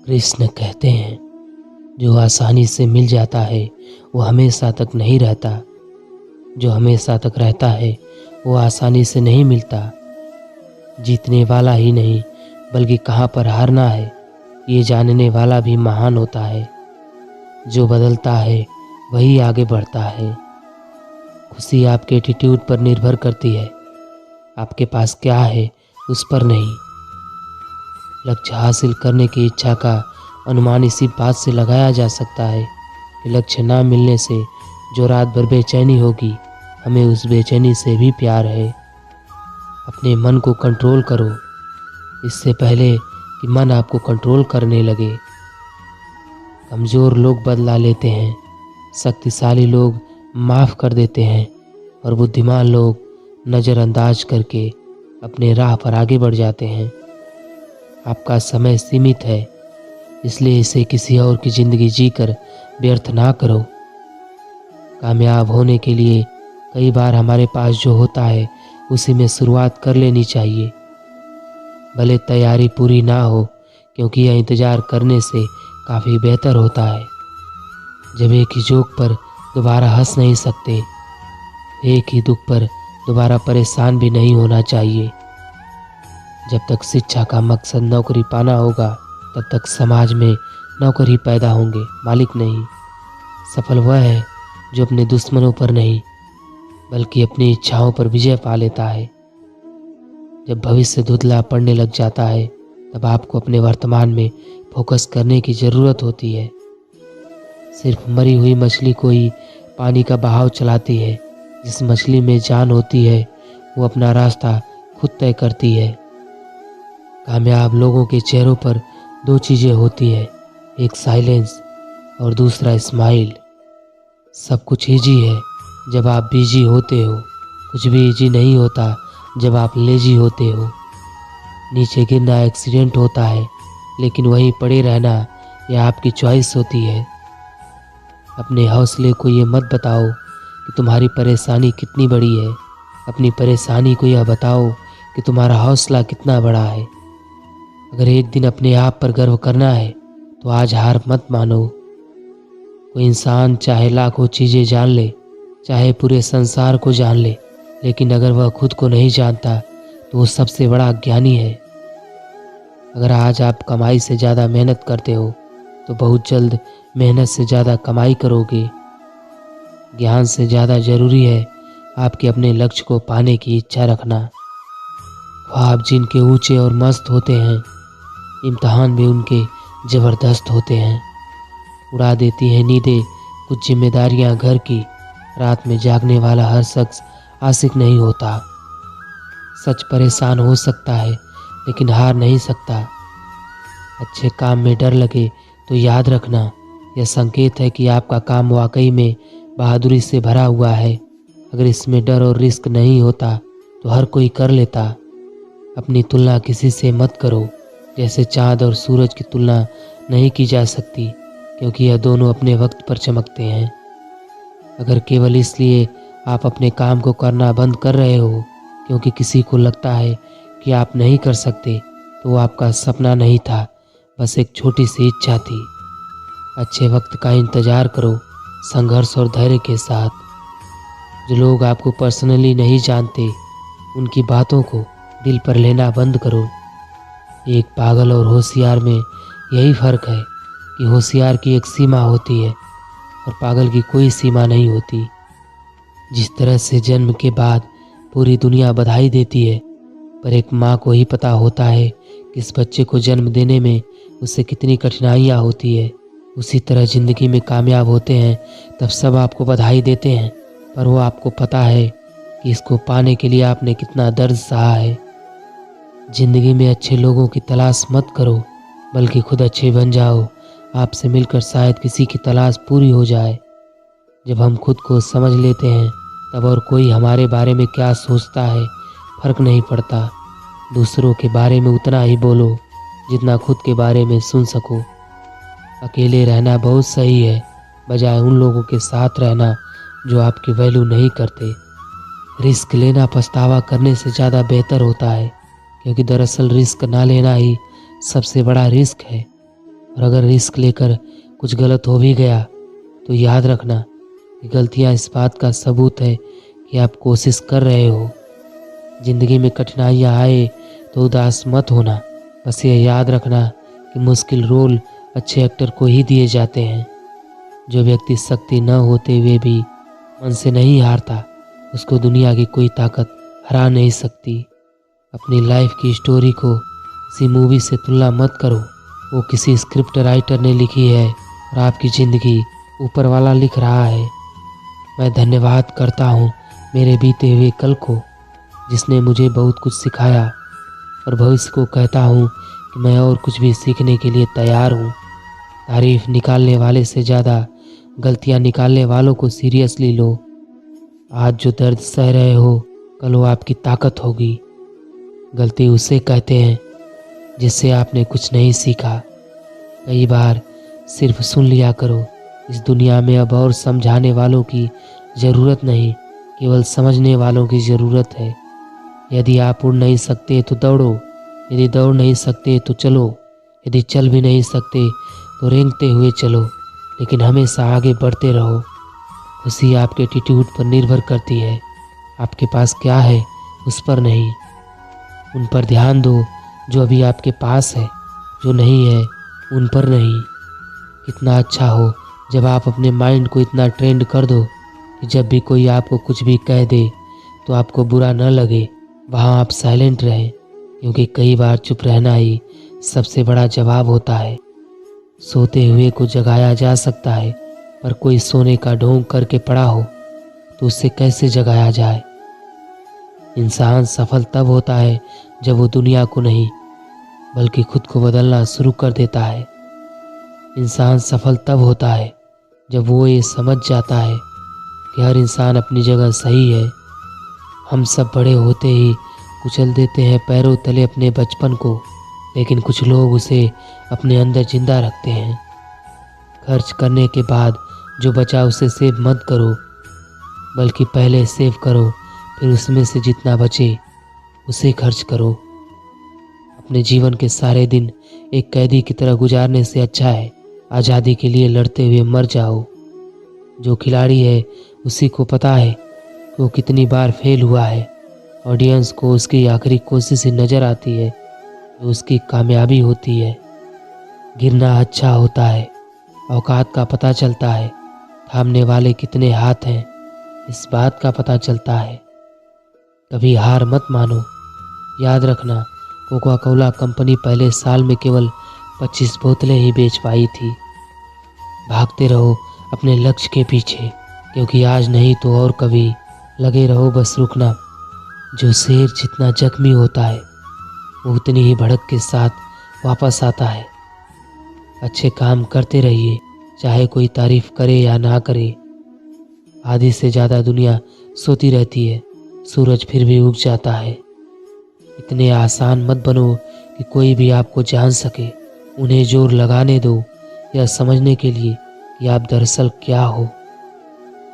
कृष्ण कहते हैं, जो आसानी से मिल जाता है वो हमेशा तक नहीं रहता। जो हमेशा तक रहता है वो आसानी से नहीं मिलता। जीतने वाला ही नहीं बल्कि कहाँ पर हारना है ये जानने वाला भी महान होता है। जो बदलता है वही आगे बढ़ता है। खुशी आपके एटीट्यूड पर निर्भर करती है, आपके पास क्या है उस पर नहीं। लक्ष्य हासिल करने की इच्छा का अनुमान इसी बात से लगाया जा सकता है कि लक्ष्य ना मिलने से जो रात भर बेचैनी होगी, हमें उस बेचैनी से भी प्यार है। अपने मन को कंट्रोल करो इससे पहले कि मन आपको कंट्रोल करने लगे। कमज़ोर लोग बदला लेते हैं, शक्तिशाली लोग माफ़ कर देते हैं और बुद्धिमान लोग नज़रअंदाज करके अपने राह पर आगे बढ़ जाते हैं। आपका समय सीमित है, इसलिए इसे किसी और की ज़िंदगी जीकर व्यर्थ ना करो। कामयाब होने के लिए कई बार हमारे पास जो होता है उसी में शुरुआत कर लेनी चाहिए। भले तैयारी पूरी ना हो, क्योंकि यह इंतज़ार करने से काफ़ी बेहतर होता है। जब एक ही जोक पर दोबारा हंस नहीं सकते, एक ही दुख पर दोबारा परेशान भी नहीं होना चाहिए। जब तक शिक्षा का मकसद नौकरी पाना होगा, तब तक समाज में नौकर ही पैदा होंगे, मालिक नहीं। सफल वह है जो अपने दुश्मनों पर नहीं बल्कि अपनी इच्छाओं पर विजय पा लेता है। जब भविष्य धुंधला पड़ने लग जाता है, तब आपको अपने वर्तमान में फोकस करने की ज़रूरत होती है। सिर्फ मरी हुई मछली को ही पानी का बहाव चलाती है। जिस मछली में जान होती है वो अपना रास्ता खुद तय करती है। कामयाब लोगों के चेहरों पर दो चीज़ें होती है, एक साइलेंस और दूसरा स्माइल। सब कुछ ईजी है जब आप बिजी होते हो, कुछ भी ईजी नहीं होता जब आप लेजी होते हो। नीचे गिरना एक्सीडेंट होता है, लेकिन वहीं पड़े रहना यह आपकी चॉइस होती है। अपने हौसले को ये मत बताओ कि तुम्हारी परेशानी कितनी बड़ी है, अपनी परेशानी को यह बताओ कि तुम्हारा हौसला कितना बड़ा है। अगर एक दिन अपने आप पर गर्व करना है तो आज हार मत मानो। कोई इंसान चाहे लाखों चीज़ें जान ले, चाहे पूरे संसार को जान ले, लेकिन अगर वह खुद को नहीं जानता तो वो सबसे बड़ा अज्ञानी है। अगर आज आप कमाई से ज़्यादा मेहनत करते हो तो बहुत जल्द मेहनत से ज़्यादा कमाई करोगे। ज्ञान से ज़्यादा ज़रूरी है आपके अपने लक्ष्य को पाने की इच्छा रखना। ख्वाब जिनके ऊंचे और मस्त होते हैं, इम्तहान भी उनके ज़बरदस्त होते हैं। उड़ा देती हैं नींदें कुछ जिम्मेदारियां घर की। रात में जागने वाला हर शख्स आशिक नहीं होता। सच परेशान हो सकता है लेकिन हार नहीं सकता। अच्छे काम में डर लगे तो याद रखना, यह संकेत है कि आपका काम वाकई में बहादुरी से भरा हुआ है। अगर इसमें डर और रिस्क नहीं होता तो हर कोई कर लेता। अपनी तुलना किसी से मत करो, जैसे चाँद और सूरज की तुलना नहीं की जा सकती, क्योंकि यह दोनों अपने वक्त पर चमकते हैं। अगर केवल इसलिए आप अपने काम को करना बंद कर रहे हो क्योंकि किसी को लगता है कि आप नहीं कर सकते, तो वो आपका सपना नहीं था, बस एक छोटी सी इच्छा थी। अच्छे वक्त का इंतज़ार करो, संघर्ष और धैर्य के साथ। जो लोग आपको पर्सनली नहीं जानते, उनकी बातों को दिल पर लेना बंद करो। एक पागल और होशियार में यही फ़र्क है कि होशियार की एक सीमा होती है और पागल की कोई सीमा नहीं होती। जिस तरह से जन्म के बाद पूरी दुनिया बधाई देती है, पर एक माँ को ही पता होता है कि इस बच्चे को जन्म देने में उससे कितनी कठिनाइयाँ होती है, उसी तरह ज़िंदगी में कामयाब होते हैं तब सब आपको बधाई देते हैं, पर वो आपको पता है कि इसको पाने के लिए आपने कितना दर्द सहा है। ज़िंदगी में अच्छे लोगों की तलाश मत करो, बल्कि खुद अच्छे बन जाओ। आपसे मिलकर शायद किसी की तलाश पूरी हो जाए। जब हम खुद को समझ लेते हैं, तब और कोई हमारे बारे में क्या सोचता है फ़र्क नहीं पड़ता। दूसरों के बारे में उतना ही बोलो जितना खुद के बारे में सुन सको। अकेले रहना बहुत सही है, बजाय उन लोगों के साथ रहना जो आपकी वैल्यू नहीं करते। रिस्क लेना पछतावा करने से ज़्यादा बेहतर होता है, क्योंकि दरअसल रिस्क ना लेना ही सबसे बड़ा रिस्क है। और अगर रिस्क लेकर कुछ गलत हो भी गया तो याद रखना कि गलतियां इस बात का सबूत है कि आप कोशिश कर रहे हो। ज़िंदगी में कठिनाइयाँ आए तो उदास मत होना, बस ये याद रखना कि मुश्किल रोल अच्छे एक्टर को ही दिए जाते हैं। जो व्यक्ति शक्ति न होते हुए भी मन से नहीं हारता, उसको दुनिया की कोई ताकत हरा नहीं सकती। अपनी लाइफ की स्टोरी को किसी मूवी से तुलना मत करो। वो किसी स्क्रिप्ट राइटर ने लिखी है और आपकी ज़िंदगी ऊपर वाला लिख रहा है। मैं धन्यवाद करता हूँ मेरे बीते हुए कल को, जिसने मुझे बहुत कुछ सिखाया, और भविष्य को कहता हूँ कि मैं और कुछ भी सीखने के लिए तैयार हूँ। तारीफ निकालने वाले से ज़्यादा गलतियाँ निकालने वालों को सीरियसली लो। आज जो दर्द सह रहे हो, कल वो आपकी ताकत होगी। गलती उसे कहते हैं जिससे आपने कुछ नहीं सीखा। कई बार सिर्फ सुन लिया करो। इस दुनिया में अब और समझाने वालों की ज़रूरत नहीं, केवल समझने वालों की ज़रूरत है। यदि आप उड़ नहीं सकते तो दौड़ो, यदि दौड़ नहीं सकते तो चलो, यदि चल भी नहीं सकते तो रेंगते हुए चलो, लेकिन हमेशा आगे बढ़ते रहो। खुशी आपके एटीट्यूड पर निर्भर करती है। आपके पास क्या है उस पर नहीं। उन पर ध्यान दो जो अभी आपके पास है, जो नहीं है उन पर नहीं। कितना अच्छा हो जब आप अपने माइंड को इतना ट्रेंड कर दो कि जब भी कोई आपको कुछ भी कह दे तो आपको बुरा न लगे। वहाँ आप साइलेंट रहें, क्योंकि कई बार चुप रहना ही सबसे बड़ा जवाब होता है। सोते हुए को जगाया जा सकता है, पर कोई सोने का ढोंग करके पड़ा हो तो उसे कैसे जगाया जाए। इंसान सफल तब होता है जब वो दुनिया को नहीं बल्कि खुद को बदलना शुरू कर देता है। इंसान सफल तब होता है जब वो ये समझ जाता है कि हर इंसान अपनी जगह सही है। हम सब बड़े होते ही कुचल देते हैं पैरों तले अपने बचपन को, लेकिन कुछ लोग उसे अपने अंदर जिंदा रखते हैं। खर्च करने के बाद जो बचा उसे सेव मत करो, बल्कि पहले सेव करो, फिर उसमें से जितना बचे उसे खर्च करो। अपने जीवन के सारे दिन एक कैदी की तरह गुजारने से अच्छा है आज़ादी के लिए लड़ते हुए मर जाओ। जो खिलाड़ी है उसी को पता है कि वो कितनी बार फेल हुआ है। ऑडियंस को उसकी आखिरी कोशिश ही नज़र आती है, जो उसकी कामयाबी होती है। गिरना अच्छा होता है, औकात का पता चलता है। थामने वाले कितने हाथ हैं इस बात का पता चलता है। कभी हार मत मानो। याद रखना, कोका कोला कंपनी पहले साल में केवल 25 बोतलें ही बेच पाई थी। भागते रहो अपने लक्ष्य के पीछे, क्योंकि आज नहीं तो और कभी। लगे रहो बस रुकना। जो शेर जितना जख्मी होता है वो उतनी ही भड़क के साथ वापस आता है। अच्छे काम करते रहिए, चाहे कोई तारीफ करे या ना करे। आधी से ज़्यादा दुनिया सोती रहती है, सूरज फिर भी उग जाता है। इतने आसान मत बनो कि कोई भी आपको जान सके। उन्हें जोर लगाने दो यह समझने के लिए कि आप दरअसल क्या हो।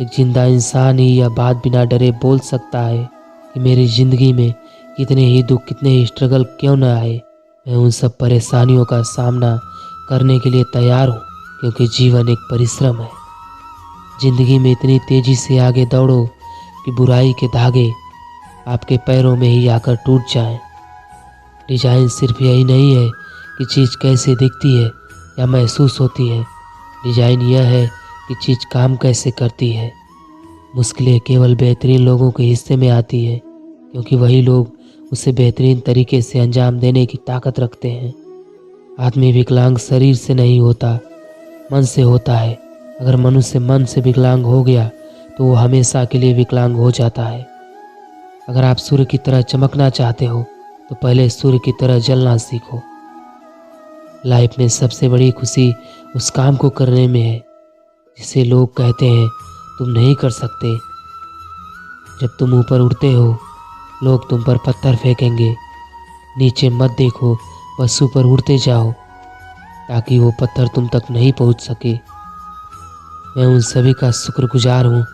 एक जिंदा इंसान ही यह बात बिना डरे बोल सकता है कि मेरी ज़िंदगी में कितने ही दुख, कितने ही स्ट्रगल क्यों न आए, मैं उन सब परेशानियों का सामना करने के लिए तैयार हूँ, क्योंकि जीवन एक परिश्रम है। ज़िंदगी में इतनी तेज़ी से आगे दौड़ो कि बुराई के धागे आपके पैरों में ही आकर टूट जाएं। डिजाइन सिर्फ यही नहीं है कि चीज़ कैसे दिखती है या महसूस होती है। डिजाइन यह है कि चीज़ काम कैसे करती है। मुश्किलें केवल बेहतरीन लोगों के हिस्से में आती है, क्योंकि वही लोग उसे बेहतरीन तरीके से अंजाम देने की ताकत रखते हैं। आदमी विकलांग शरीर से नहीं होता, मन से होता है। अगर मनुष्य मन से विकलांग हो गया तो वो हमेशा के लिए विकलांग हो जाता है। अगर आप सूर्य की तरह चमकना चाहते हो तो पहले सूर्य की तरह जलना सीखो। लाइफ में सबसे बड़ी खुशी उस काम को करने में है जिसे लोग कहते हैं तुम नहीं कर सकते। जब तुम ऊपर उड़ते हो लोग तुम पर पत्थर फेंकेंगे। नीचे मत देखो, बस ऊपर उड़ते जाओ ताकि वो पत्थर तुम तक नहीं पहुंच सके। मैं उन सभी का शुक्रगुजार हूँ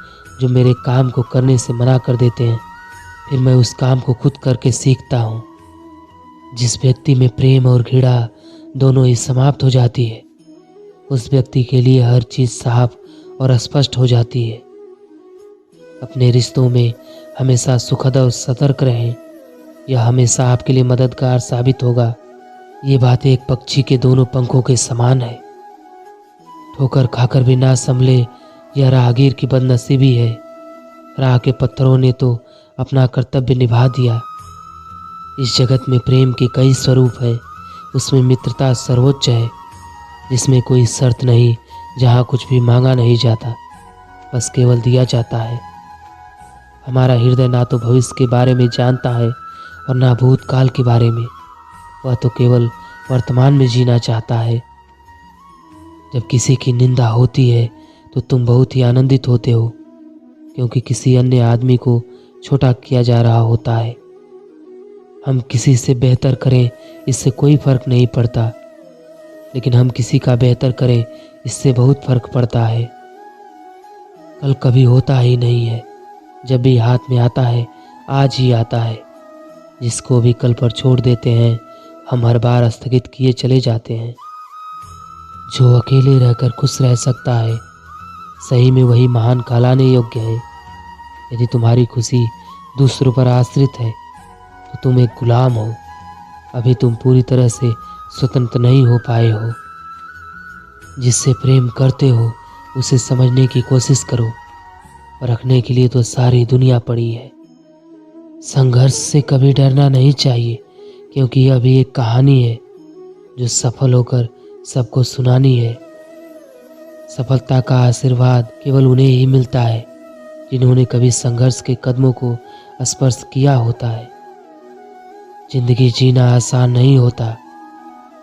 जो मेरे काम को करने से मना कर देते हैं, फिर मैं उस काम को खुद करके सीखता हूँ। जिस व्यक्ति में प्रेम और घृणा दोनों ही समाप्त हो जाती है उस व्यक्ति के लिए हर चीज़ साफ और स्पष्ट हो जाती है। अपने रिश्तों में हमेशा सुखद और सतर्क रहें, यह हमेशा आपके लिए मददगार साबित होगा। ये बात एक पक्षी के दोनों पंखों के समान है। ठोकर खाकर भी ना संभले, यह राहगीर की बदनसीबी है। राह के पत्थरों ने तो अपना कर्तव्य निभा दिया। इस जगत में प्रेम के कई स्वरूप है, उसमें मित्रता सर्वोच्च है, जिसमें कोई शर्त नहीं, जहाँ कुछ भी मांगा नहीं जाता, बस केवल दिया जाता है। हमारा हृदय ना तो भविष्य के बारे में जानता है और ना भूतकाल के बारे में, वह तो केवल वर्तमान में जीना चाहता है। जब किसी की निंदा होती है तो तुम बहुत ही आनंदित होते हो, क्योंकि किसी अन्य आदमी को छोटा किया जा रहा होता है। हम किसी से बेहतर करें इससे कोई फर्क नहीं पड़ता, लेकिन हम किसी का बेहतर करें इससे बहुत फर्क पड़ता है। कल कभी होता ही नहीं है, जब भी हाथ में आता है आज ही आता है। जिसको भी कल पर छोड़ देते हैं हम हर बार स्थगित किए चले जाते हैं। जो अकेले रहकर खुश रह सकता है, सही में वही महान कहलाने योग्य है। यदि तुम्हारी खुशी दूसरों पर आश्रित है तो तुम एक गुलाम हो। अभी तुम पूरी तरह से स्वतंत्र नहीं हो पाए हो। जिससे प्रेम करते हो उसे समझने की कोशिश करो, परखने के लिए तो सारी दुनिया पड़ी है। संघर्ष से कभी डरना नहीं चाहिए, क्योंकि यह भी एक कहानी है जो सफल होकर सबको सुनानी है। सफलता का आशीर्वाद केवल उन्हें ही मिलता है जिन्होंने कभी संघर्ष के कदमों को स्पर्श किया होता है। जिंदगी जीना आसान नहीं होता,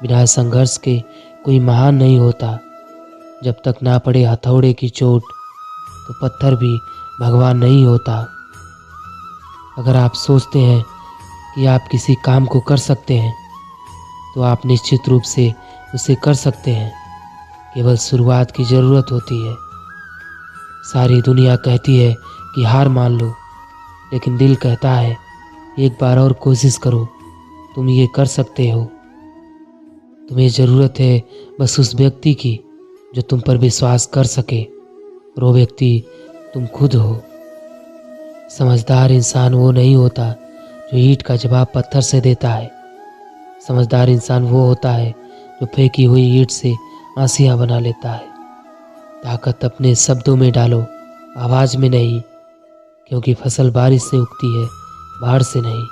बिना संघर्ष के कोई महान नहीं होता। जब तक ना पड़े हथौड़े की चोट तो पत्थर भी भगवान नहीं होता। अगर आप सोचते हैं कि आप किसी काम को कर सकते हैं तो आप निश्चित रूप से उसे कर सकते हैं। केवल शुरुआत की ज़रूरत होती है। सारी दुनिया कहती है कि हार मान लो, लेकिन दिल कहता है एक बार और कोशिश करो, तुम ये कर सकते हो। तुम्हें ज़रूरत है बस उस व्यक्ति की जो तुम पर विश्वास कर सके, और वो व्यक्ति तुम खुद हो। समझदार इंसान वो नहीं होता जो ईंट का जवाब पत्थर से देता है। समझदार इंसान वो होता है जो फेंकी हुई ईंट से आंसियाँ बना लेता है। ताकत अपने शब्दों में डालो, आवाज़ में नहीं, क्योंकि फसल बारिश से उगती है, बाढ़ से नहीं।